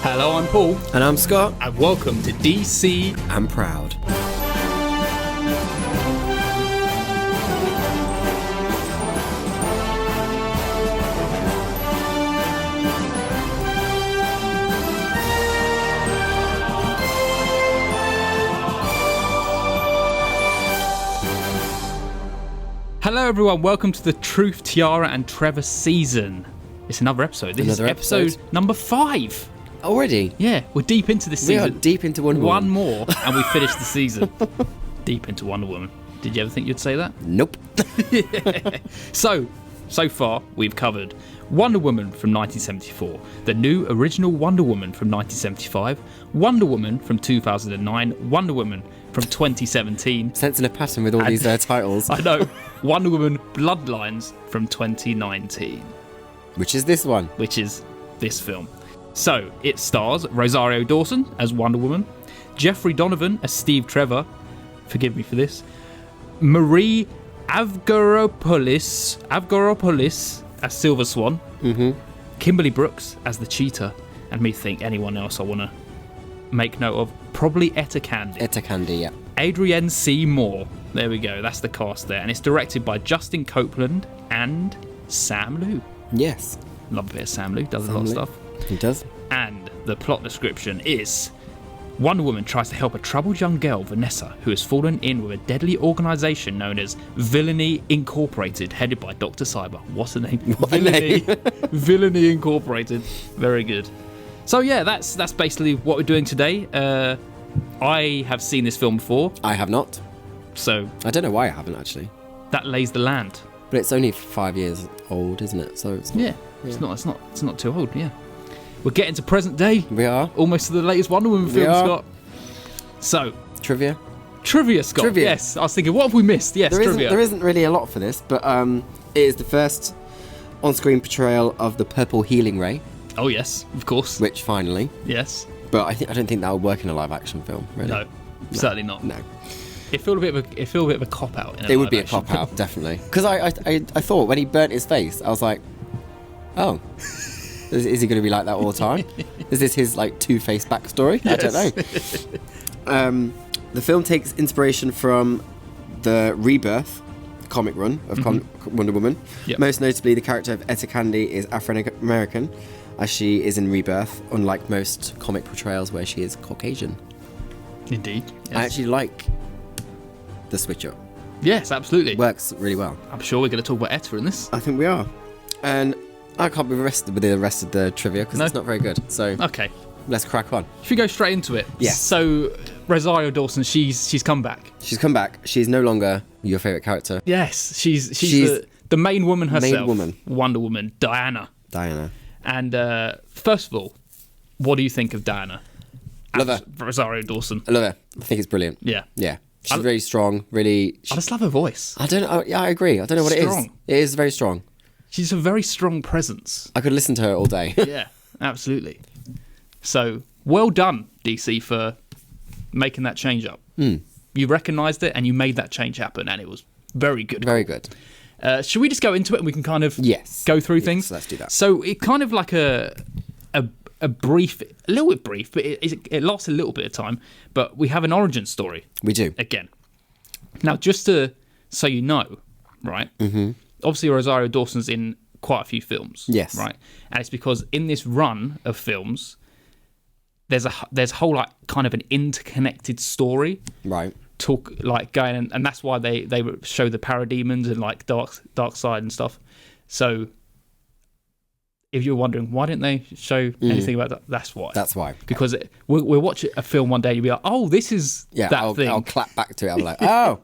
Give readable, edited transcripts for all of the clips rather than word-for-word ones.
Hello, I'm Paul. And I'm Scott. And welcome to DC I'm Proud. Hello everyone, welcome to the Truth, TIARA and TREVOR season. It's another episode. This is episode number 5. Already? Yeah, we're deep into this season. We are deep into Wonder Woman. One more and we finish the season. Deep into Wonder Woman. Did you ever think you'd say that? Nope. So far we've covered Wonder Woman from 1974, the new original Wonder Woman from 1975, Wonder Woman from 2009, Wonder Woman from 2017. Sensing a pattern with all these titles. I know. Wonder Woman Bloodlines from 2019. Which is this one. Which is this film. So, it stars Rosario Dawson as Wonder Woman, Jeffrey Donovan as Steve Trevor, forgive me for this, Marie Avgeropoulos as Silver Swan, Kimberly Brooks as the Cheetah, and me think anyone else I want to make note of, probably Etta Candy. Etta Candy, yeah. Adrienne C. Moore. There we go, that's the cast there. And it's directed by Justin Copeland and Sam Liu. Yes. Love a bit of Sam Liu, does a lot of stuff. He does. And the plot description is Wonder Woman tries to help a troubled young girl, Vanessa, who has fallen in with a deadly organisation known as Villainy Incorporated, headed by Dr. Cyber. What's the name? What a name. Villainy Incorporated. Very good. So yeah, that's basically what we're doing today. I have seen this film before. I have not. So I don't know why I haven't, actually. That lays the land. But it's only 5 years old, isn't it? So it's not, It's not too old, yeah. We're getting to present day. We are. Almost to the latest Wonder Woman film, Scott. So Trivia, Scott. Trivia. Yes, I was thinking, what have we missed? Yes, trivia. There isn't really a lot for this, but it is the first on-screen portrayal of the purple healing ray. Oh yes, of course. Which finally. Yes. But I don't think that would work in a live-action film. Really. No, certainly not. No. It felt a bit of a cop out. It would be a cop out, definitely. Because I thought when he burnt his face, I was like, oh, is he going to be like that all the time? Is this his like Two-Face backstory? Yes. I don't know. The film takes inspiration from the Rebirth comic run of Wonder Woman. Yep. Most notably, the character of Etta Candy is Afro-American, as she is in Rebirth, unlike most comic portrayals where she is Caucasian. Indeed. Yes. I actually like the switch up. Yes, absolutely. Works really well. I'm sure we're going to talk about Etta in this. I think we are. And I can't be arrested with the rest of the trivia because it's not very good. So okay, let's crack on. Should we go straight into it? Yes. So Rosario Dawson, she's come back. She's come back. She's no longer your favourite character. Yes, she's the main woman herself. Main woman. Wonder Woman, Diana. And first of all, what do you think of Diana? Love her. Rosario Dawson. I love her. I think it's brilliant. Yeah. She's really strong. Really. I just love her voice. I don't know. Yeah, I agree. I don't know what it is. It is very strong. She's a very strong presence. I could listen to her all day. Yeah, absolutely. So, well done, DC, for making that change up. You recognised it and you made that change happen, and it was very good. Very good. Should we just go into it and we can kind of go through things? Let's do that. So, it kind of like a brief, a little bit brief, but it lasts a little bit of time. But we have an origin story. We do. Again. Now, just so you know, right? Obviously, Rosario Dawson's in quite a few films. Yes. Right? And it's because in this run of films, there's a whole like kind of an interconnected story. Right. Going and that's why they show the parademons and like dark side and stuff. So if you're wondering why didn't they show anything about that, that's why. That's why. Because we'll watch a film one day and you'll be like, oh, this is that thing. I'll clap back to it. I'm like, oh,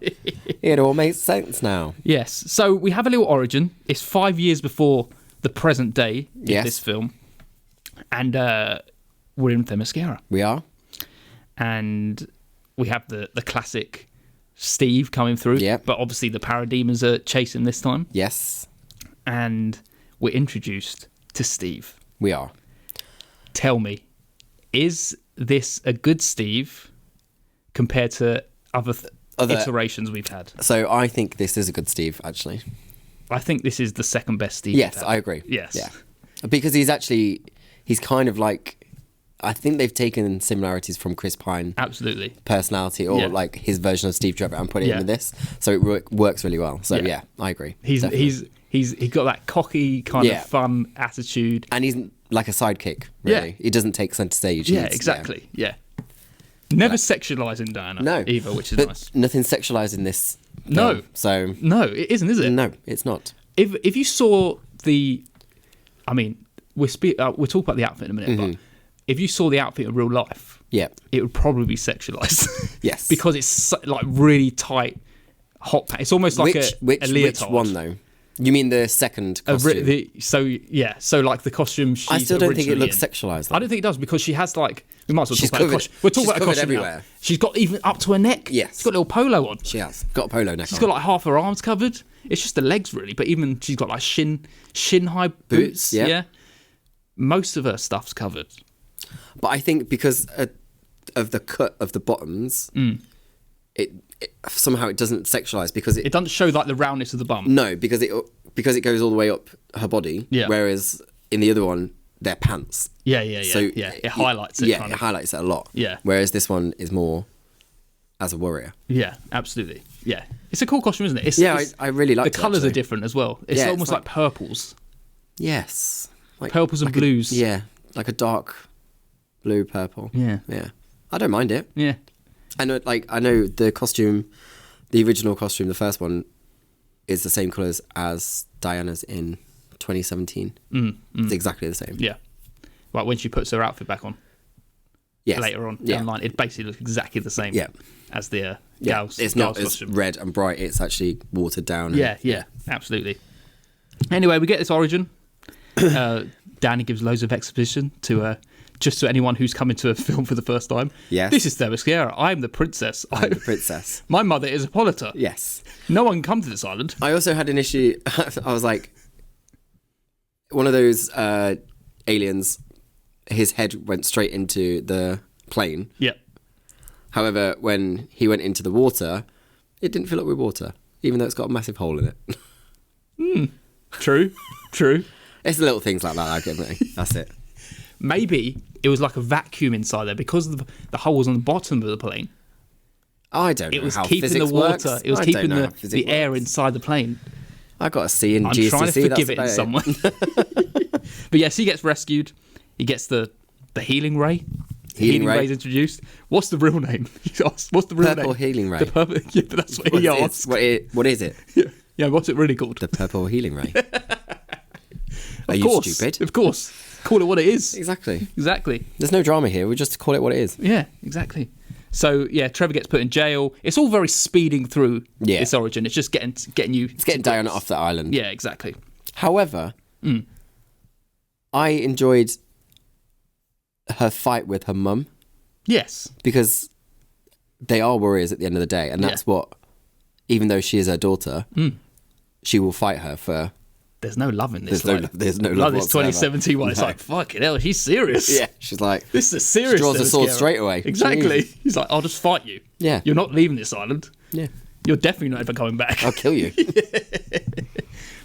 it all makes sense now. Yes. So we have a little origin. It's 5 years before the present day in this film. And we're in Themyscira. We are. And we have the classic Steve coming through. Yeah. But obviously the parademons are chasing this time. Yes. And we're introduced to Steve. We are. Tell me, is this a good Steve compared to other iterations we've had? So I think this is a good Steve, actually. I think this is the second best Steve. Yes, I agree. Yes. Yeah. Because he's kind of like I think they've taken similarities from Chris Pine Absolutely. personality or Yeah. like his version of Steve Trevor and put it Yeah. in with this, so it works really well. So Yeah. yeah, I agree. He's definitely. he's got that cocky kind Yeah. of fun attitude. And he's like a sidekick, really. Yeah. He doesn't take centre stage. Yeah, He's- exactly. Yeah. Never sexualising Diana No. either, which is But nice. nothing sexualised in this No. film, so No, it isn't, is it? no, it's not. If you saw the, I mean, we'll talk about the outfit in a minute, but if you saw the outfit in real life, Yeah. it would probably be sexualised. Yes. Because it's like really tight, hot pants. It's almost like a Which leotard. one though? You mean the second costume? So like the costume. She's I still don't think it originally looks in. sexualised. I don't think it does because she has like. We might as well She's talk about the covered- costume. We'll talk she's about the covered costume now. everywhere. She's got even up to her neck. Yes. She's got a little polo on. She has got a polo neck. She's got like half her arms covered. It's just the legs really, but even she's got like shin high boots. yeah. Most of her stuff's covered. But I think because of the cut of the bottoms, it somehow it doesn't sexualise because It doesn't show like the roundness of the bum. no because it goes all the way up her body. Yeah. Whereas in the other one, they're pants. Yeah. So It highlights it. Yeah, kind it of. highlights it a lot. Yeah. Whereas this one is more as a warrior. Yeah, absolutely. Yeah, it's a cool costume, isn't it? I really like the colours are different as well. It's Yeah, it's almost like purples, Yes. Like, purples and like blues. Yeah, like a dark blue purple. Yeah. Yeah. I don't mind it. Yeah. I know the costume, the original costume, the first one, is the same colours as Diana's in 2017. It's exactly the same. Yeah. Like when she puts her outfit back on Yes. later on Yeah. down the line, it basically looks exactly the same Yeah. as the Yeah. gal's It's not gal's as costume. red and bright. It's actually watered down. Yeah, absolutely. Anyway, we get this origin. Danny gives loads of exposition to just to anyone who's coming to a film for the first time. Yes. This is TIARA. I'm the princess. I'm the princess. My mother is a politer. Yes. No one can come to this island. I also had an issue. I was like, one of those aliens, his head went straight into the plane. Yeah. However, when he went into the water, it didn't fill up with water, even though it's got a massive hole in it. True. It's the little things like that I get me. That's it. Maybe it was like a vacuum inside there because the hole was on the bottom of the plane. I don't know It was how keeping the physics water. works. It was I don't keeping know how the physics air works. inside the plane. I got a C in I'm GCSE. trying to forgive that's it in about some way. But yes, he gets rescued. He gets the healing ray. The Healing ray. ray's introduced. What's the real name? He asked, what's the real Purple name? healing ray. The purple. Yeah, but that's what What he is it? asked. What is it? Yeah, what's it really called? The purple healing ray. Are Of you course, stupid? Of course. Call it what it is. Exactly. Exactly. There's no drama here. We just call it what it is. Yeah, exactly. So yeah, Trevor gets put in jail. It's all very speeding through Yeah. its origin. It's just getting you. It's getting Diana off the island. Yeah, exactly. However, I enjoyed her fight with her mum Yes. because they are warriors at the end of the day, and that's what. Even though she is her daughter, she will fight her for. There's no love in this. There's no love Love this whatsoever. 2017 one. It's No. like, fucking hell, she's serious. Yeah, she's like. This is a serious. She draws the sword Themyscira. straight away. Exactly. Jeez. He's like, I'll just fight you. Yeah. You're not leaving this island. Yeah. You're definitely not ever coming back. I'll kill you.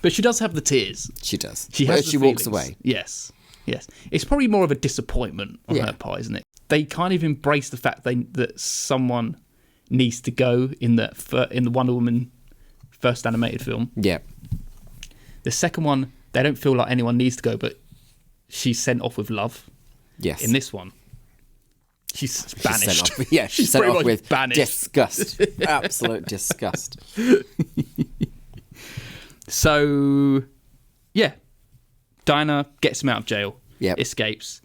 But she does have the tears. She does. She But has. she the walks feelings. away. Yes. Yes. It's probably more of a disappointment on Yeah. her part, isn't it? They kind of embrace the fact that someone needs to go in the Wonder Woman first animated film. Yeah. The second one, they don't feel like anyone needs to go, but she's sent off with love. Yes. In this one, she's banished. She's sent off, yeah, she's sent pretty off much with banished. disgust. Absolute disgust. So, yeah, Diana gets him out of jail. Yep. Escapes,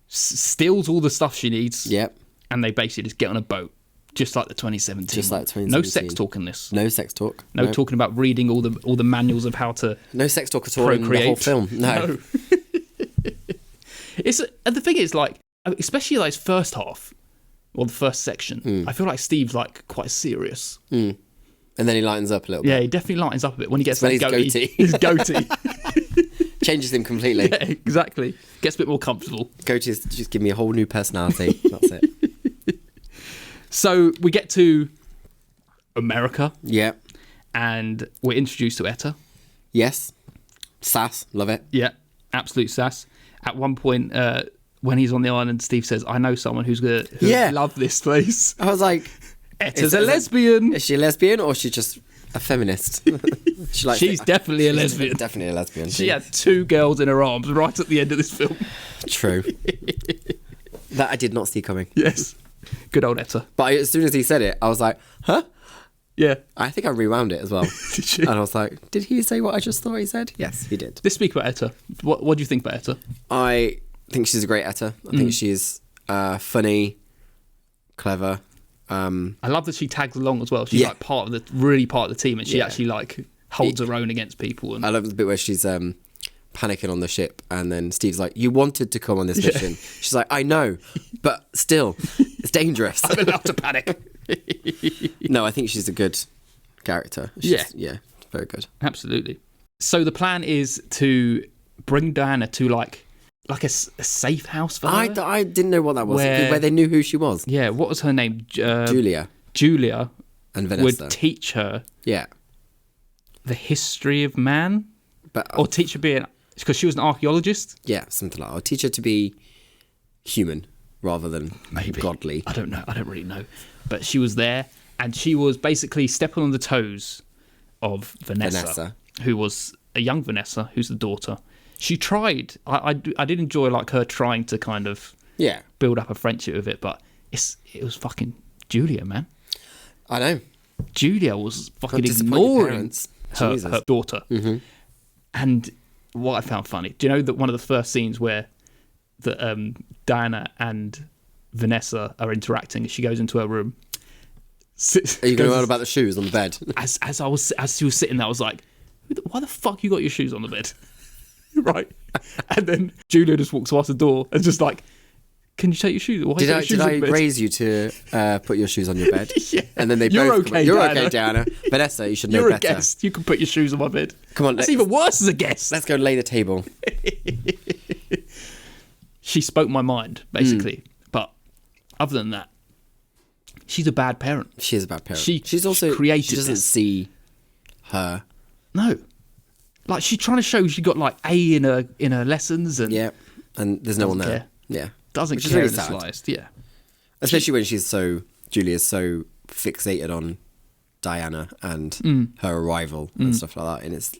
steals all the stuff she needs. Yep. And they basically just get on a boat, just like the 2017. Just like one. 2017. No sex talk in this. No sex talk. No talking about reading all the manuals of how to No sex talk at all in the procreate. whole film. No. And the thing is, like, especially like his first half, or the first section, I feel like Steve's like quite serious. And then he lightens up a little bit. Yeah, he definitely lightens up a bit when he gets When that his goatee. goatee. His goatee. Changes him completely. Yeah, exactly. Gets a bit more comfortable. Goatees just give me a whole new personality. That's it. So we get to America, Yeah. and we're introduced to Etta. Yes. Sass. Love it. Yeah, absolute sass. At one point, when he's on the island, Steve says, "I know someone who's gonna love this place." I was like, Etta's a lesbian. Is she a lesbian or is she just a feminist? She's definitely a lesbian. Definitely a lesbian. She had 2 girls in her arms right at the end of this film. True. That I did not see coming. Yes. Good old Etta. But as soon as he said it, I was like, huh? Yeah. I think I rewound it as well. Did you? And I was like, did he say what I just thought he said? Yes, he did. Let's speak about Etta. What do you think about Etta? I think she's a great Etta. I think she's funny, clever. I love that she tags along as well. She's like part of the team, and she actually like holds her own against people. And I love the bit where she's panicking on the ship, and then Steve's like, "You wanted to come on this mission." She's like, "I know, but still, it's dangerous." I'm allowed to panic. No, I think she's a good character. Yeah, very good. Absolutely. So the plan is to bring Diana to like a safe house for her. I didn't know what that was. Where they knew who she was. Yeah, what was her name? Julia. And Vanessa would teach her. Yeah. The history of man, or teach her being, because she was an archaeologist. Yeah, something like that. Or teach her to be human rather than godly. I don't know. I don't really know. But she was there, and she was basically stepping on the toes of Vanessa, who was a young Vanessa, who's the daughter. She tried. I did enjoy like her trying to kind of build up a friendship with it, but it was fucking Julia, man. I know. Julia was fucking ignoring her daughter. Mm-hmm. And what I found funny, do you know that one of the first scenes where Diana and Vanessa are interacting, as she goes into her room. Are you going on about the shoes on the bed? As she was sitting there, I was like, "Why the fuck you got your shoes on the bed?" Right, and then Julia just walks past the door and just like, "Can you take your shoes? Why did I raise you to put your shoes on your bed?" Yeah. And then You're both okay, You're Diana. okay, Diana. Vanessa, you should know You're better. a guest. You can put your shoes on my bed. Come on, that's even worse as a guest. Let's go lay the table. She spoke my mind, basically. But other than that, she's a bad parent. She is a bad parent. She doesn't see her. No. Like, she's trying to show she got like A in her lessons, and and there's no one there. Care. Yeah, doesn't which care is in really the sad. slightest. Yeah, especially when Julia's so fixated on Diana and her arrival and stuff like that, and it's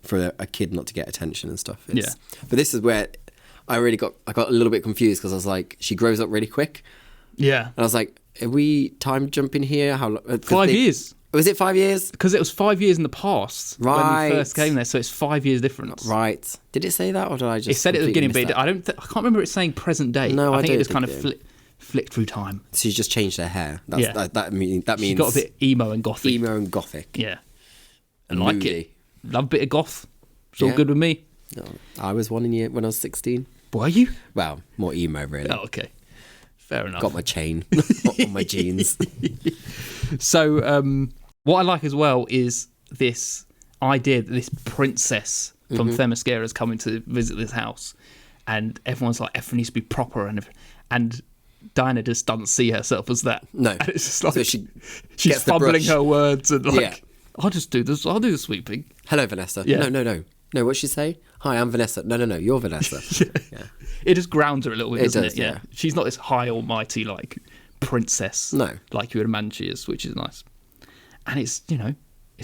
for a kid not to get attention and stuff. But this is where I got a little bit confused, because I was like, she grows up really quick. Yeah, and I was like, are we time jumping here? How long? 5 years. Was it 5 years? Because it was 5 years in the past when we first came there, so it's 5 years difference. Right. Did it say that, or did I just? It said it at the beginning, but I can't remember it saying present day. No, I think it just kind of flicked through time. She's just changed her hair. That means she got a bit emo and gothic. Yeah. I like it. Love a bit of goth. It's all good with me. No, I was one when I was 16. Were you? Well, more emo, really. Oh, okay. Fair enough. Got my chain on my jeans. So, what I like as well is this idea that this princess from Themyscira is coming to visit this house, and everyone's like, everyone needs to be proper, and Diana just doesn't see herself as that. No. And it's just like, so she's fumbling her words and like, I'll just do this. I'll do the sweeping. Hello, Vanessa. Yeah. No. No, what'd she say? Hi, I'm Vanessa. No, you're Vanessa. Yeah. It just grounds her a little bit, doesn't it? Yeah. She's not this high almighty like princess. No. Like you would imagine she is, which is nice. And it's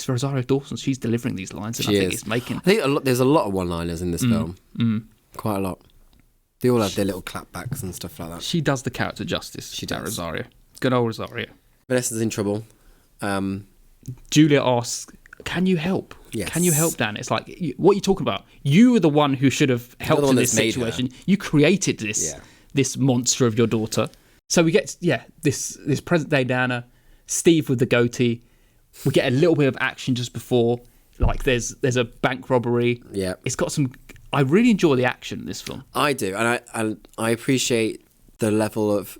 Rosario Dawson. She's delivering these lines, and I think it's making. I think there's a lot of one-liners in this film. Quite a lot. They all have their little clapbacks and stuff like that. She does the character justice. She does. Rosario. Good old Rosario. Vanessa's in trouble. Julia asks, "Can you help? Yes. Can you help, Dan?" It's like, what are you talking about? You were the one who should have helped in this situation. You created this monster of your daughter. So we get this present day Diana, Steve with the goatee. We get a little bit of action just before, like there's a bank robbery. Yeah, it's got some. I really enjoy the action in this film. I do, and I appreciate the level of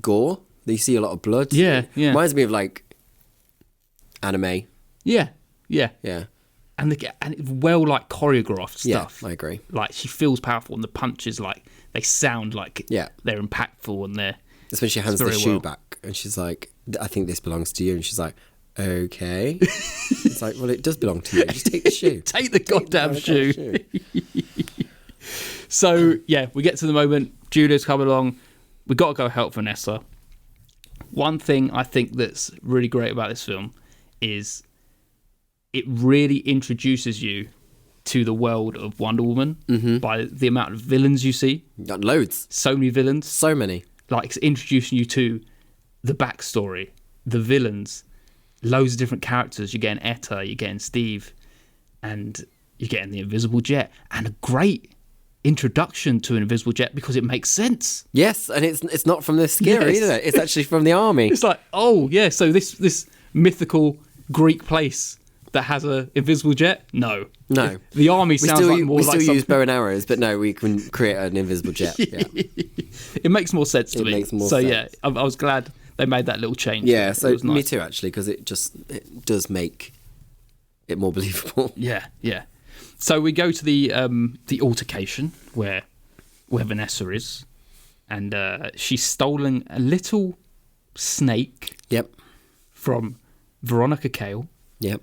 gore. You see a lot of blood. Yeah. Reminds me of like anime. Yeah. And it's well like choreographed stuff. Yeah, I agree. Like she feels powerful, and the punches like they sound like they're impactful, and they're. That's when she hands the shoe back, and she's like, "I think this belongs to you," and she's like, "Okay." It's like, well, it does belong to you. Just take the shoe. Take the goddamn shoe. So, yeah, we get to the moment. Julia's come along. We got to go help Vanessa. One thing I think that's really great about this film is it really introduces you to the world of Wonder Woman by the amount of villains you see. Got loads. So many villains. So many. Like, it's introducing you to the backstory, the villains, loads of different characters. You're getting Etta, you're getting Steve, and you're getting the Invisible Jet. And a great introduction to an Invisible Jet because it makes sense. Yes, and it's not from the scary, is it? It's actually from the army. It's like, oh, yeah, so this mythical Greek place that has a invisible jet? No. The army sounds like more like something. We still use bow and arrows, but no, we can create an invisible jet. Yeah. It makes more sense to me. It makes more sense. So, yeah, I was glad they made that little change. Yeah, so nice. Me too, actually, because it does make it more believable. Yeah. So we go to the altercation where Vanessa is, and she's stolen a little snake from Veronica Cale. Yep.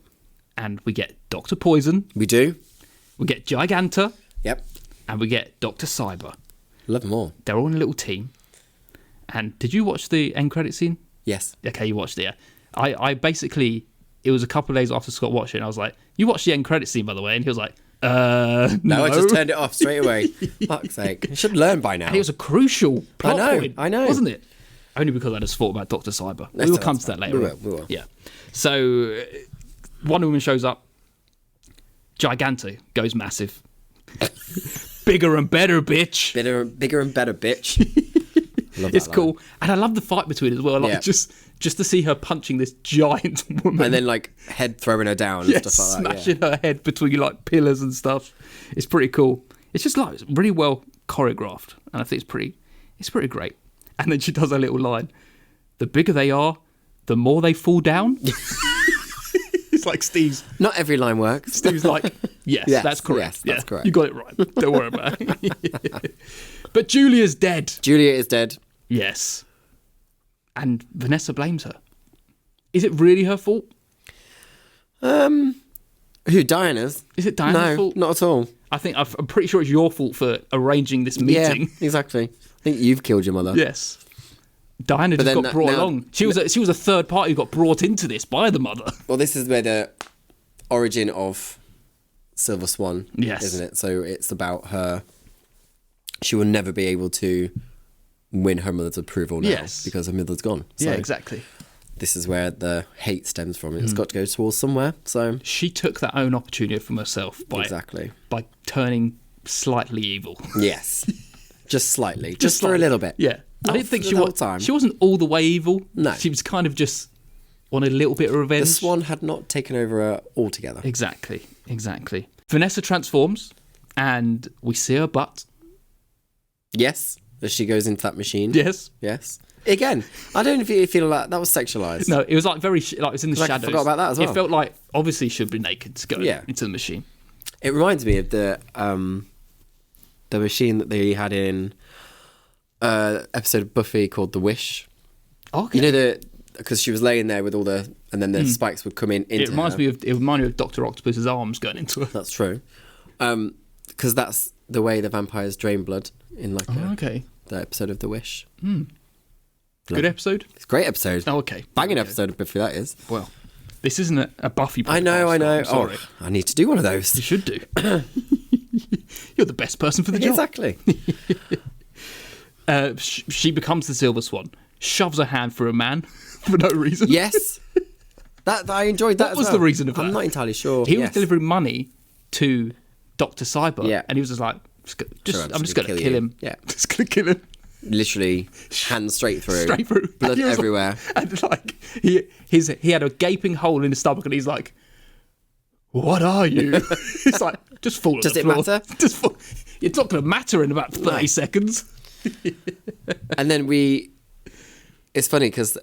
And we get Dr. Poison. We do. We get Giganta. Yep. And we get Dr. Cyber. Love them all. They're all in a little team. And did you watch the end credit scene? Yes. Okay, you watched it, yeah. I basically, it was a couple of days after Scott watched it, and I was like, you watched the end credit scene, by the way? And he was like, no. I just turned it off straight away. Fuck's sake. You should learn by now. And it was a crucial plot point. I know. Wasn't it? Only because I just thought about Dr. Cyber. We will come to that later. We will. Yeah. So Wonder Woman shows up. Giganta goes massive. Bigger and better, bitch. Bigger and better, bitch. It's cool. And I love the fight between it as well. Like just to see her punching this giant woman. And then like head throwing her down and stuff like that. Smashing her head between like pillars and stuff. It's pretty cool. It's just like really well choreographed. And I think it's pretty great. And then she does her little line. The bigger they are, the more they fall down. It's like Steve's. Not every line works. Steve's like, yes, that's correct. Yes, that's correct. You got it right. Don't worry about it. But Julia's dead. Julia is dead. Yes. And Vanessa blames her. Is it really her fault? Who, Diana's? Is it Diana's fault? No, not at all. I'm pretty sure it's your fault for arranging this meeting. Yeah, exactly. I think you've killed your mother. Yes. Diana just got brought along. She was a third party who got brought into this by the mother. Well, this is where the origin of Silver Swan, isn't it? So it's about her. She will never be able to win her mother's approval now because her mother's gone. So yeah, exactly. This is where the hate stems from. It's got to go towards somewhere. So she took that own opportunity from herself by turning slightly evil. Yes, just slightly, just for a little bit. Yeah. I didn't think she wasn't all the way evil. No. She was kind of just wanted a little bit of revenge. The Swan had not taken over her altogether. Exactly. Vanessa transforms and we see her butt. Yes, as she goes into that machine. Yes. Again, I don't feel like that was sexualized. No, it was like it was in the shadows. I forgot about that as well. It felt like obviously she should be naked to go into the machine. It reminds me of the machine that they had in episode of Buffy called The Wish. Okay. You know because she was laying there with all the, and then the spikes would come into it reminded me of Dr. Octopus's arms going into her. That's true. Because that's the way the vampires drain blood in the episode of The Wish. Good episode? It's a great episode. Oh, okay. Banging episode of Buffy, that is. Well, this isn't a Buffy podcast. I know. I'm sorry. Oh, I need to do one of those. You should do. You're the best person for the job. Exactly. She becomes the Silver Swan, shoves her hand through a man for no reason. Yes. That I enjoyed that. What was the reason of that? I'm not entirely sure. He was delivering money to Dr. Cyber, and he was just like, I'm just going to kill him. Yeah. Just going to kill him. Literally, hands straight through. Blood and everywhere. And like, he had a gaping hole in his stomach, and he's like, what are you? It's like, just fall on the floor. Does it matter? It's not going to matter in about 30 seconds. And then it's funny because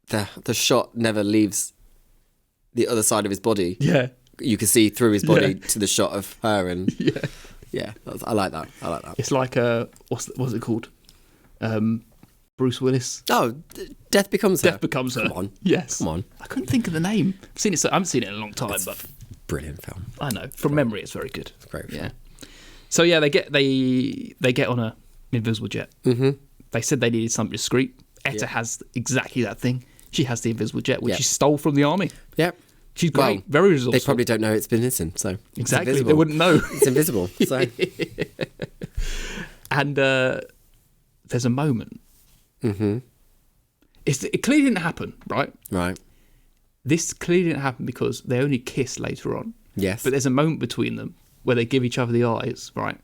the shot never leaves the other side of his body. Yeah. You can see through his body to the shot of her, and I like that. It's like what's it called? Bruce Willis. Oh, Death Becomes Her. Death Becomes Her. Come on. Yes. Come on. I couldn't think of the name. I haven't seen it in a long time, but brilliant film. I know from memory it's very good. It's a great film. Yeah. So yeah, they get on an invisible jet. Mm-hmm. They said they needed something discreet. Etta has exactly that thing. She has the invisible jet, which she stole from the army. Yep. She's great, very resourceful. They probably don't know it's been missing, so exactly they wouldn't know. It's invisible. So. And there's a moment. Mm-hmm. It clearly didn't happen, right? Right. This clearly didn't happen because they only kiss later on. Yes. But there's a moment between them where they give each other the eyes, right?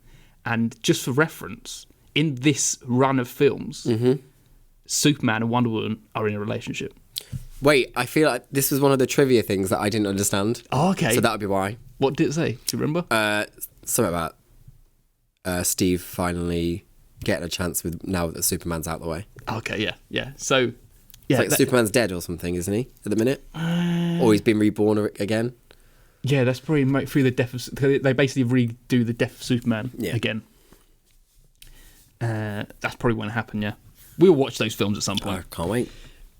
And just for reference, in this run of films, Superman and Wonder Woman are in a relationship. Wait, I feel like this was one of the trivia things that I didn't understand. Oh, okay. So that would be why. What did it say? Do you remember? Something about Steve finally getting a chance with now that Superman's out of the way. Okay, yeah. So, yeah. It's like Superman's dead or something, isn't he, at the minute? Or he's been reborn again? Yeah, that's probably through the death of... They basically redo the death of Superman again. That's probably when it happened, yeah. We'll watch those films at some point. I can't wait.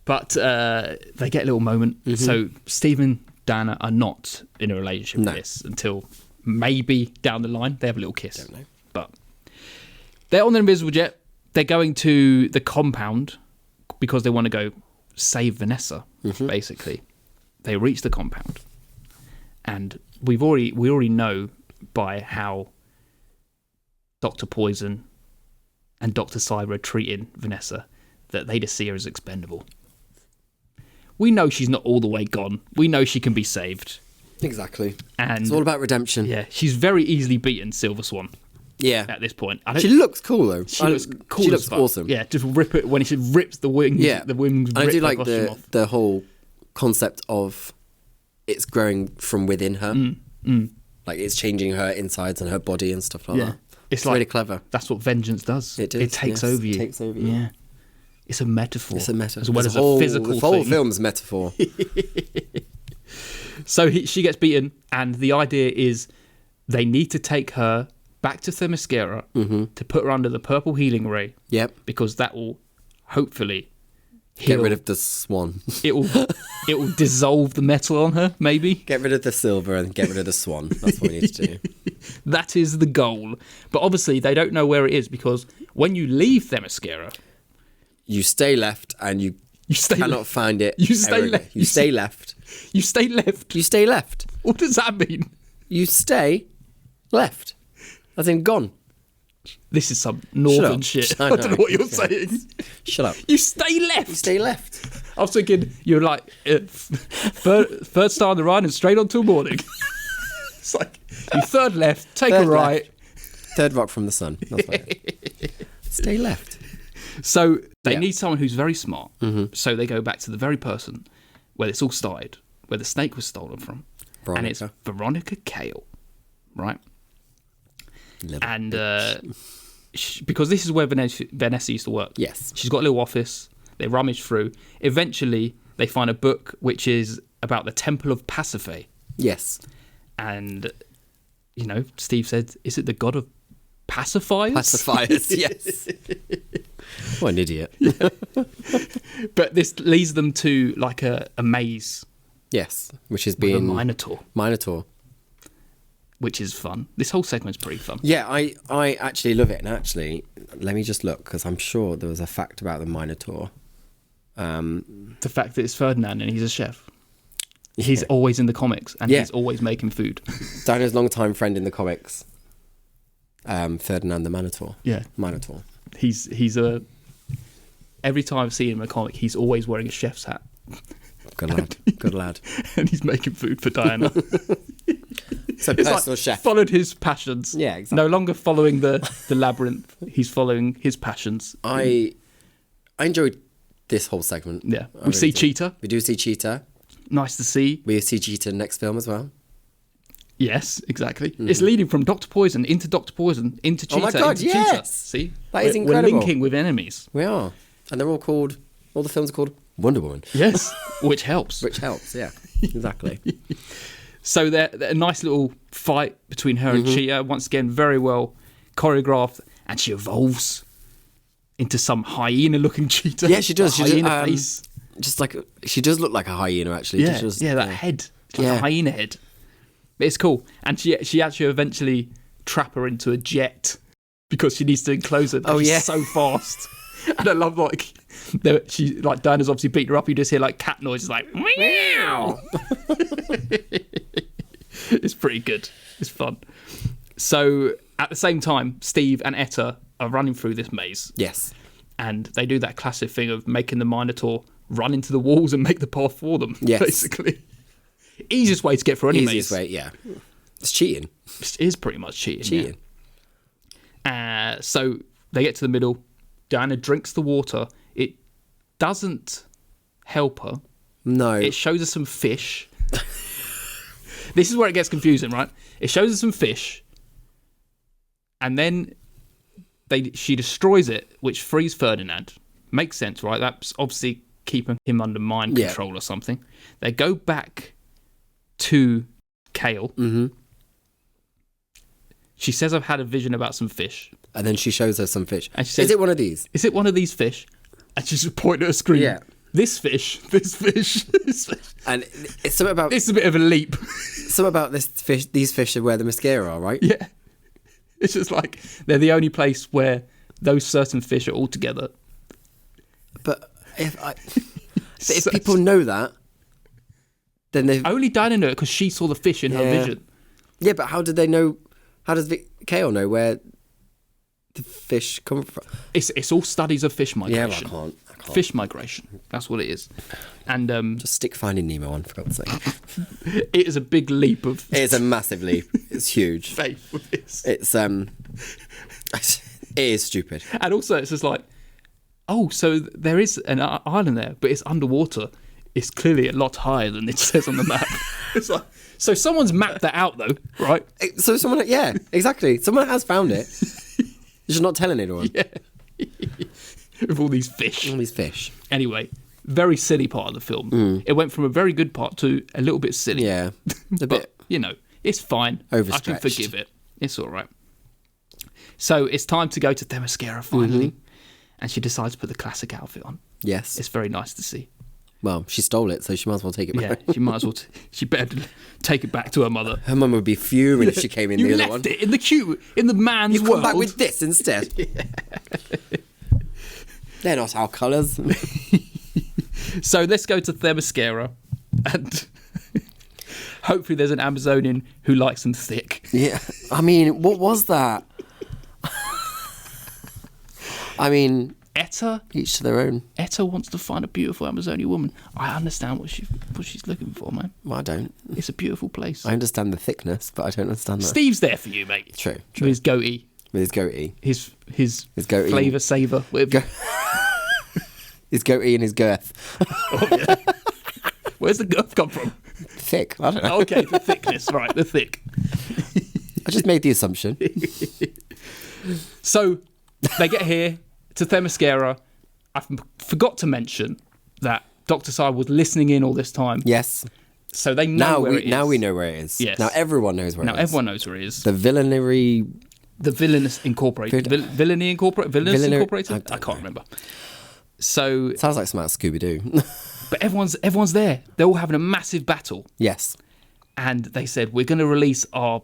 But they get a little moment. Mm-hmm. So Steve and Diana are not in a relationship with this until maybe down the line. They have a little kiss. Don't know. But they're on the invisible jet. They're going to the compound because they want to go save Vanessa, basically. They reach the compound. And we already know by how Dr. Poison and Dr. Cyber are treating Vanessa that they just see her as expendable. We know she's not all the way gone. We know she can be saved. Exactly. And it's all about redemption. Yeah, she's very easily beaten Silver Swan. Yeah. At this point. She looks cool though. She looks cool. She looks awesome. Yeah, just rip it when she rips the wings. Yeah. The wings. I do like off. the whole concept of it's growing from within her. Like it's changing her insides and her body and stuff like that. It's like, really clever. That's what vengeance does. It does. It takes over you. It takes over you. Yeah. It's a metaphor. It's a metaphor. As well as a physical thing. The whole film's metaphor. So she gets beaten, and the idea is they need to take her back to Themyscira to put her under the purple healing ray. Yep. Because that will hopefully heal. Get rid of the swan. It will dissolve the metal on her, maybe. Get rid of the silver and get rid of the swan. That's what we need to do. That is the goal. But obviously they don't know where it is because when you leave Themyscira, you stay left and you cannot find it. You stay left. You stay left. You stay left. You stay left. What does that mean? You stay left. As in gone. This is some northern shit. I don't know what you're saying. Shut up. You stay left. You stay left. I was thinking you're like third star on the right and straight on till morning. It's like you third left, take a right. Left. Third rock from the sun. That's right. Stay left. So they need someone who's very smart. So they go back to the very person where this all started, where the snake was stolen from. Veronica. And it's Veronica Cale, right? And because this is where Vanessa used to work. Yes. She's got a little office. They rummage through. Eventually, they find a book which is about the Temple of Pasiphae. Yes. And, Steve said, is it the god of pacifiers? Pacifiers, yes. What an idiot. But this leads them to like a maze. Yes, which has been... a Minotaur. Minotaur. Which is fun. This whole segment's pretty fun. Yeah, I actually love it. And actually, let me just look, because I'm sure there was a fact about the Minotaur. The fact that it's Ferdinand and he's a chef. He's always in the comics and he's always making food. Dinah's longtime friend in the comics. Ferdinand the Minotaur. Yeah. Minotaur. He's a... Every time I see him in a comic, he's always wearing a chef's hat. Good lad. Good lad. And he's making food for Diana. So personal chef. Followed his passions. Yeah, exactly. No longer following the labyrinth. He's following his passions. I enjoyed this whole segment. Yeah. We see Cheetah. We do see Cheetah. Nice to see. We see Cheetah next film as well. Yes, exactly. It's leading from Dr. Poison into Dr. Poison into Cheetah. Oh my God, into yes! Cheetah. See? That is incredible. We're linking with enemies. We are. And they're all the films are called Wonder Woman. Yes, which helps. Which helps, yeah. Exactly. So they're a nice little fight between her and Cheetah. Once again, very well choreographed. And she evolves into some hyena-looking cheetah. Yeah, she does. Hyena face. Just like, she does look like a hyena, actually. Yeah, that head. It's like a hyena head. But it's cool. And she actually eventually trap her into a jet because she needs to enclose her. Oh, She's yeah. so fast. And I love she like Diana's obviously beating her up. You just hear like cat noises, like meow. It's pretty good. It's fun. So at the same time, Steve and Etta are running through this maze. Yes. And they do that classic thing of making the Minotaur run into the walls and make the path for them. Yes. Basically, easiest way to get through any Easiest maze. way, yeah. It's cheating. It is pretty much cheating. Cheating. Yeah. So they get to the middle. Diana drinks the water. It doesn't help her. No. It shows her some fish. This is where it gets confusing, right? It shows her some fish, and then she destroys it, which frees Ferdinand. Makes sense, right? That's obviously keeping him under mind control or something. They go back to Kale. Mm-hmm. She says, "I've had a vision about some fish." And then she shows her some fish. And she says, is it one of these? Is it one of these fish? And she's just pointing at a screen. Yeah. This fish, this fish, this fish. And it's something about It's a bit of a leap. something about this fish. These fish are where the mascara are, right? Yeah. It's just like they're the only place where those certain fish are all together. But if people know that, then they Only Diana knew it because she saw the fish in her Yeah. vision. Yeah, but how did they know? How does Kale know where the fish come from? It's all studies of fish Yeah, migration. well, I can't. Fish migration. That's what it is. And Just stick Finding Nemo on, for God's sake. it is a big leap of It's a massive leap. It's huge. faith with this. It's it is stupid. And also it's just like, oh, so there is an island there, but it's underwater. It's clearly a lot higher than it says on the map. It's like, so someone's mapped that out though, right? So someone, yeah, exactly. Someone has found it. You're just not telling anyone. Yeah. With all these fish. All these fish. Anyway, very silly part of the film. It went from a very good part to a little bit silly. Yeah, a But, bit. you know, it's fine. I can Overstretched. forgive it. It's all right. So it's time to go to Themyscira finally. And she decides to put the classic outfit on. Yes. It's very nice to see. Well, she stole it, so she might as well take it back. Yeah, she might as well. She better take it back to her mother. Her mum would be fuming if she came in You the other left one. it in the man's You've world. come back with this instead. They're not our colours. So let's go to Themyscira, and hopefully there's an Amazonian who likes them thick. Yeah. I mean, what was that? I mean, Etta each to their own. wants to find a beautiful Amazonian woman. I understand what she's looking for, man. Well, I don't. It's a beautiful place. I understand the thickness, but I don't understand that. Steve's there for you, mate. True. With his goatee, With his goatee. his goatee. flavour saver. Whatever. His goatee and his girth. Where's the girth come from? Thick. I don't know. Okay, the thickness, right? The thick. I just made the assumption. So they get here to Themyscira. I forgot to mention that Dr. Sy was listening in all this time. Yes. So they know where it is. Now we know where it is. Yes. Now everyone knows where Now it is. everyone knows where it is. The villainy... The Villainous Incorporated. Villainy Incorporated? Villainous Villainy- Incorporated? I I can't don't know. remember. So, Sounds like something out of Scooby-Doo. but everyone's there. They're all having a massive battle. Yes. And they said, we're going to release our,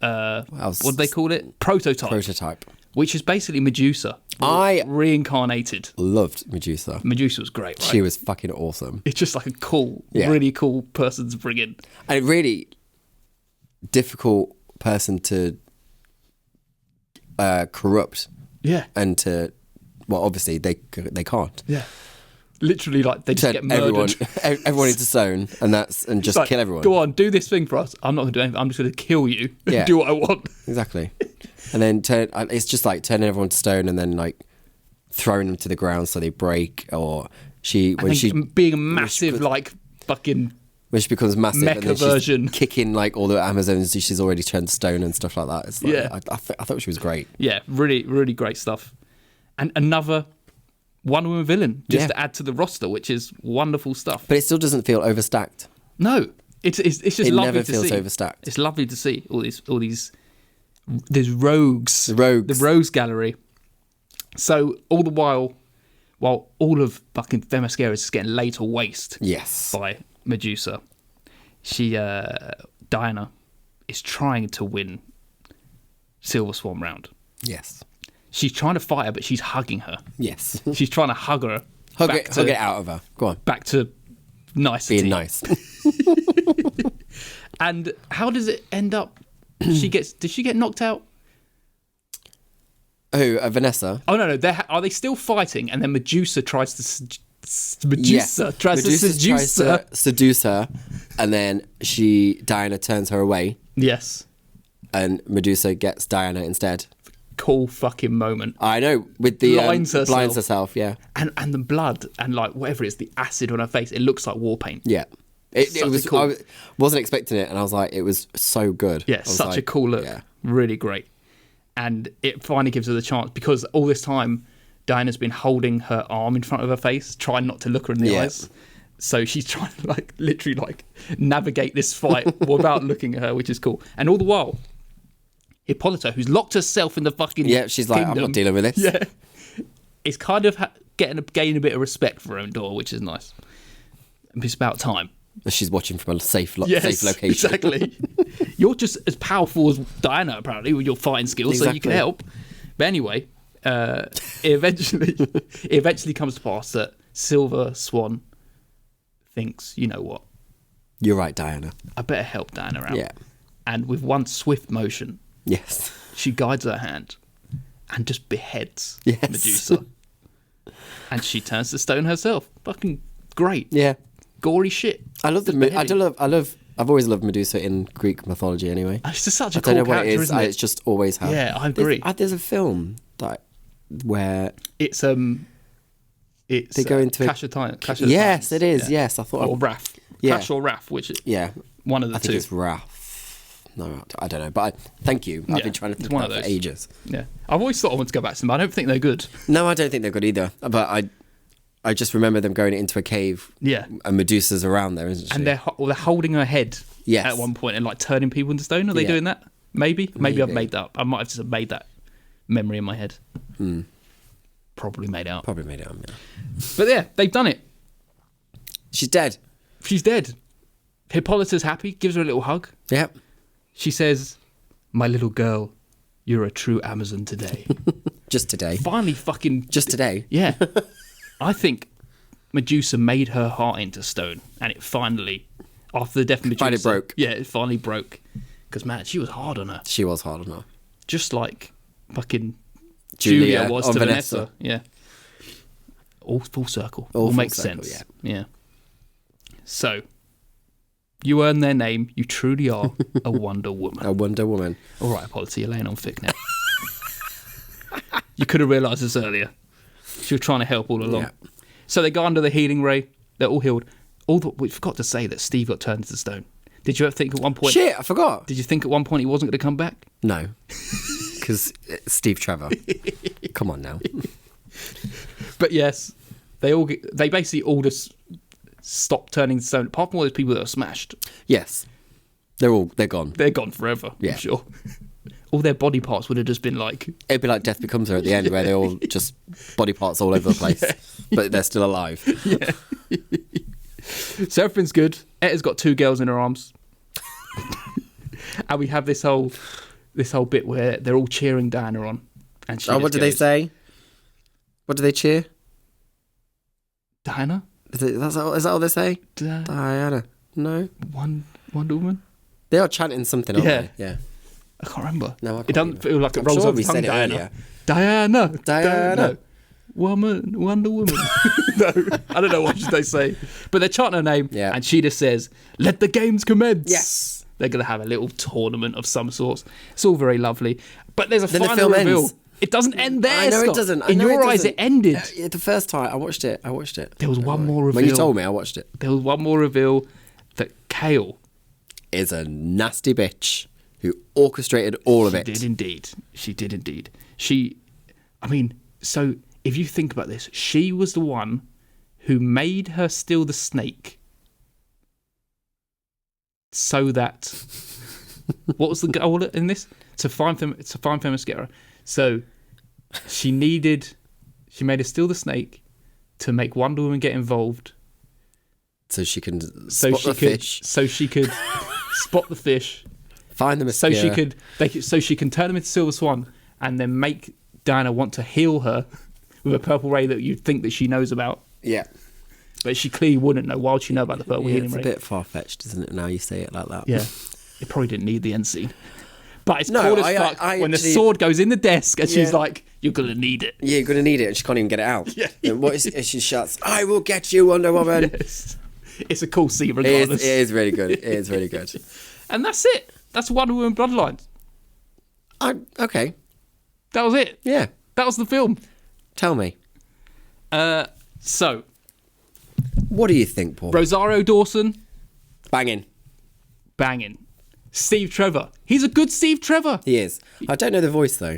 what do they call it? Prototype. Which is basically Medusa. I Reincarnated. loved Medusa. Medusa was great, right? She was fucking awesome. It's just like a cool, Yeah. really cool person to bring in. And a really difficult person to corrupt Yeah. and to... Well, obviously, they can't. Yeah. Literally, like, they just Turn get murdered. everyone into stone and just Like, kill everyone. Go on, do this thing for us. I'm not going to do anything. I'm just going to kill you and Yeah. do what I want. Exactly. And then it's just like turning everyone to stone and then like throwing them to the ground so they break. Or Being a massive, like, fucking... when she becomes massive and mecha then version. she's kicking like all the Amazons she's already turned to stone and stuff like that. It's like, Yeah. I thought she was great. Yeah, really, really great stuff. And another Wonder Woman villain just to add to the roster, which is wonderful stuff. But it still doesn't feel overstacked. No, it's just It lovely never to feels see. overstacked. It's lovely to see all these rogues, The rogues gallery. So all the while all of fucking Themyscira is getting laid to waste Yes. by Medusa, Diana is trying to win Silver Swan round. Yes. She's trying to fight her, but she's hugging her. Yes. She's trying to hug her. Hug it out of her. Go on. Back to nicety. Being nice. And how does it end up? Does she get knocked out? Who? Vanessa? Oh no! Are they still fighting? And then Medusa tries to Medusa tries to seduce her, and then Diana turns her away, Yes. and Medusa gets Diana instead. Cool fucking moment. I know, with the Blinds herself. yeah, And the blood and like whatever it is, the acid on her face, it looks like war paint. yeah. It Such a was. cool- I wasn't expecting it, and I was like, it was so good. Yeah, I was such a like, cool look. Yeah. Really great. And it finally gives her the chance, because all this time Diana's been holding her arm in front of her face, trying not to look her in the Yeah. eyes. So she's trying to like literally like navigate this fight without looking at her, which is cool. And all the while, Hippolyta, who's locked herself in the fucking Yeah, she's like, I'm kingdom, not dealing with this. Yeah, is kind of gaining a bit of respect for her own daughter, which is nice. It's about time. She's watching from a safe Yes, location. exactly. You're just as powerful as Diana, apparently, with your fighting skills, so you can Exactly. help. But anyway, it eventually comes to pass that Silver Swan thinks, you know what, You're right, Diana. I better help Diana out. Yeah. And with one swift motion, Yes. she guides her hand and just beheads Yes. Medusa. And she turns to stone herself. Fucking great. Yeah. Gory shit. I love I've always loved Medusa in Greek mythology anyway. It's just such a I don't cool know what it character, is. isn't it? It's just always have. Yeah, I agree. There's a film where It's they go into Clash of Titans. yes, it is. Yeah. Yes, I thought. Or Wrath. Yeah. Clash or Wrath, which is Yeah, one of the I think two. it's Wrath. No, I don't know. But thank you. I've Yeah, been trying to it's think one about of it for those. ages. Yeah, I've always thought I want to go back to them, but I don't think they're good. No, I don't think they're good either. But I just remember them going into a cave. Yeah, And Medusa's around there, isn't she? and they're holding her head Yes. at one point and like turning people into stone. Are they Yeah. doing that? Maybe I've Maybe. made that up. I might have just made that memory in my head. Probably made out. Probably made it up. Yeah. But yeah, they've done it. She's dead. She's dead. Hippolyta's happy. Gives her a little hug. Yep. She says, "My little girl, you're a true Amazon today." Just today. Finally, fucking Just today. yeah. I think Medusa made her heart into stone, and it finally, after the death of Medusa, Finally broke. Yeah, it finally broke. Because man, she was hard on her, She was hard on her. just like fucking Julia Julia was on to Vanessa. Vanessa. Yeah, all full circle. All All full makes circle, sense. Yeah. So, you earn their name. You truly are a Wonder Woman. A Wonder Woman. All right, Apology, you're laying on thick now. You could have realised this earlier. She was trying to help all along. Yeah. So they go under the healing ray. They're all healed. We forgot to say that Steve got turned into stone. Did you ever think at one point? Shit, I forgot. Did you think at one point he wasn't going to come back? No. Because Steve Trevor. Come on now. But yes, they basically all just stopped turning to stone. Apart from all those people that were smashed, Yes. They're gone. they're gone forever. Yeah. I'm sure. All their body parts would have just been like, It'd be like Death Becomes Her at the end, where they all just body parts all over the place, but they're still alive. so everything's good. Etta's got 2 girls in her arms. And we have this whole bit where they're all cheering Diana on. And she What did they say? What do they cheer? Diana? Is that all they say? Diana. No. Wonder Woman? They are chanting something, aren't Yeah. they? Yeah. I can't remember. No, I can't it doesn't either. feel like it I'm rolls sure off we the tongue, said it Diana. earlier. Diana. Diana. Wonder Woman. No, I don't know what should they say. But they're chanting her name, Yeah. and she just says, "Let the games commence." Yes. They're going to have a little tournament of some sort. It's all very lovely. But there's a Then the final film reveal. ends. It doesn't end there, I know Scott. it doesn't. In your eyes, it ended. The first time I watched it. There was one more reveal. When you told me, I watched it. There was one more reveal that Kale Is a nasty bitch who orchestrated all of it. She did indeed. So if you think about this, she was the one who made her steal the snake so that what was the goal in this? To find Themyscira. So she made her steal the snake to make Wonder Woman get involved. So she can So spot the fish. So she could spot the fish. Find them so she can turn them into Silver Swan and then make Diana want to heal her with a purple ray that you'd think that she knows about. Yeah. But she clearly wouldn't know. Why would she know about the purple healing It's ray? a bit far-fetched, isn't it, now you say it like that? Yeah. It probably didn't need the end scene. But it's cool as fuck when the actually, sword goes in the desk and she's like, you're going to need it. Yeah, you're going to need it, and she can't even get it out. Yeah. And what is she shouts, I will get you, Wonder Woman. Yes. It's a cool scene regardless. It is really good. It is really good. And that's it. That's Wonder Woman Bloodlines. Okay. That was it. Yeah. That was the film. Tell me. So, What do you think, Paul? Rosario Dawson, Banging. banging. Steve Trevor. He's a good Steve Trevor. He is. I don't know the voice, though.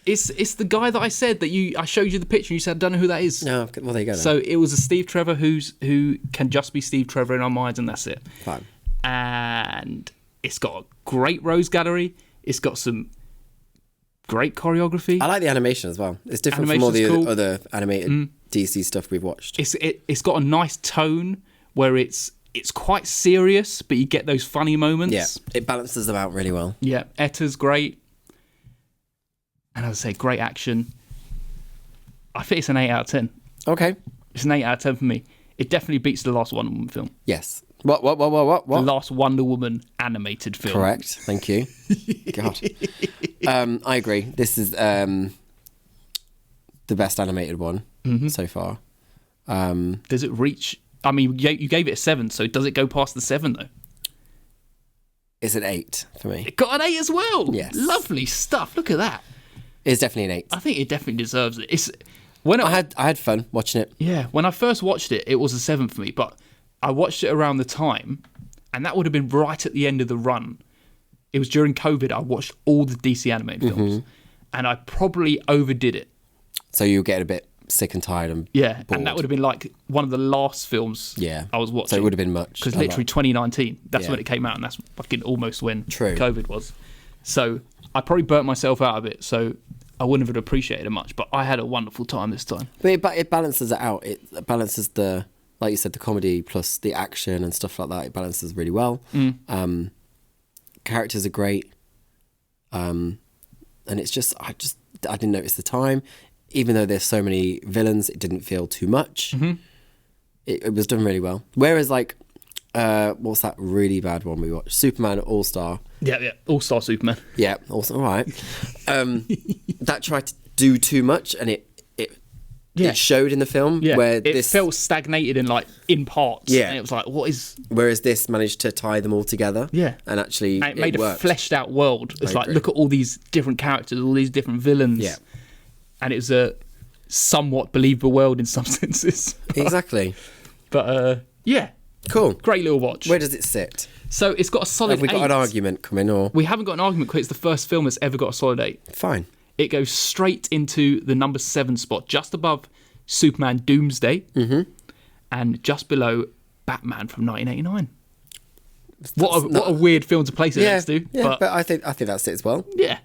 It's the guy that I said that I showed you the picture and you said I don't know who that is. No, well, there you go then. So it was a Steve Trevor who can just be Steve Trevor in our minds, and that's it. Fine. And it's got a great rose gallery. It's got some great choreography. I like the animation as well. It's different from all the other animated DC stuff we've watched. It's got a nice tone where it's quite serious, but you get those funny moments. Yeah, it balances them out really well. Yeah, Etta's great. And as I say, great action. I think it's an 8 out of 10. Okay. It's an 8 out of 10 for me. It definitely beats the last Wonder Woman film. Yes. What? The last Wonder Woman animated film. Correct. Thank you. God. I agree. This is the best animated one so far. Does it reach... I mean, you gave it a 7, so does it go past the 7, though? It's an 8 for me. It got an 8 as well. Yes. Lovely stuff. Look at that. It's definitely an 8. I think it definitely deserves it. I had fun watching it. Yeah, when I first watched it, it was a 7 for me, but I watched it around the time, and that would have been right at the end of the run. It was during COVID. I watched all the DC animated films, and I probably overdid it. So you get a bit sick and tired and bored. bored. And that would have been like one of the last films I was watching. So it would have been much. Because literally 2019, that's when it came out, and that's fucking almost when COVID was. So I probably burnt myself out a bit, so I wouldn't have appreciated it much, but I had a wonderful time this time. But it balances it out. It balances the, like you said, the comedy plus the action and stuff like that. It balances really well. Characters are great. And it's just, I didn't notice the time. Even though there's so many villains, it didn't feel too much. It was done really well. Whereas like, what's that really bad one we watched? Superman All-Star. Yeah, All-Star Superman. Yeah, also all right. That tried to do too much, and it showed in the film where it felt stagnated in parts. Yeah, and it was like, what is? Whereas this managed to tie them all together. Yeah, and actually it made a fleshed out world. It's like, look at all these different characters, all these different villains. Yeah, and it was a somewhat believable world in some senses. Exactly. But yeah. Cool. Great little watch. Where does it sit? So it's got a solid 8. Have we got an argument coming, or? We haven't got an argument because it's the first film that's ever got a solid 8. Fine. It goes straight into the number 7 spot, just above Superman Doomsday, and just below Batman from 1989. What a weird film to place it next to. Yeah, but I think that sits well. Yeah.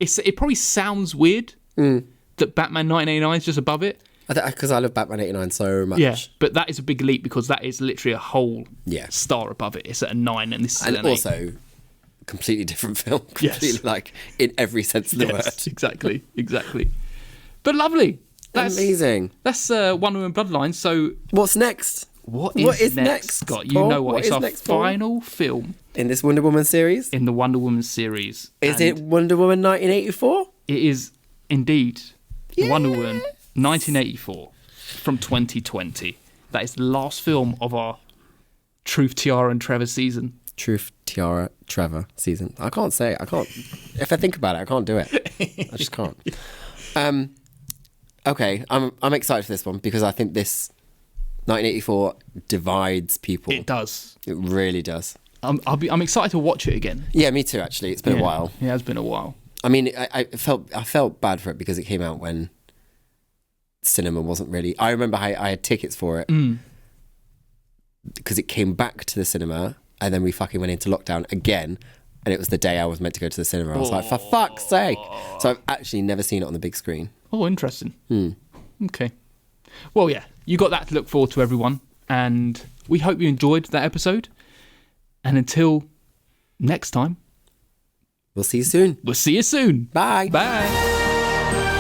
It probably sounds weird that Batman 1989 is just above it. Because I love Batman 89 so much. Yeah, but that is a big leap because that is literally a whole star above it. It's at a 9 and this is an 8. Also, completely different film. Completely, like, in every sense of the word. Exactly. But lovely. That's amazing. That's Wonder Woman Bloodlines. So what's next? What is next, Scott? You know what? It's our final film in this Wonder Woman series. In the Wonder Woman series. Is it Wonder Woman 1984? It is indeed Wonder Woman 1984 from 2020. That is the last film of our Truth, Tiara and Trevor season. Truth, Tiara, Trevor season. I can't say it. I can't. If I think about it, I can't do it. I just can't. Okay, I'm excited for this one because I think this 1984 divides people. It does. It really does. I'm excited to watch it again. Yeah, me too. Actually, it's been a while. Yeah, it's been a while. I mean, I felt bad for it because it came out when cinema wasn't really. I remember I had tickets for it because it came back to the cinema and then we fucking went into lockdown again, and it was the day I was meant to go to the cinema. I was like, for fuck's sake! So I've actually never seen it on the big screen. Oh, interesting. Okay. Well, yeah, you got that to look forward to, everyone, and we hope you enjoyed that episode. And until next time. We'll see you soon. We'll see you soon. Bye. Bye.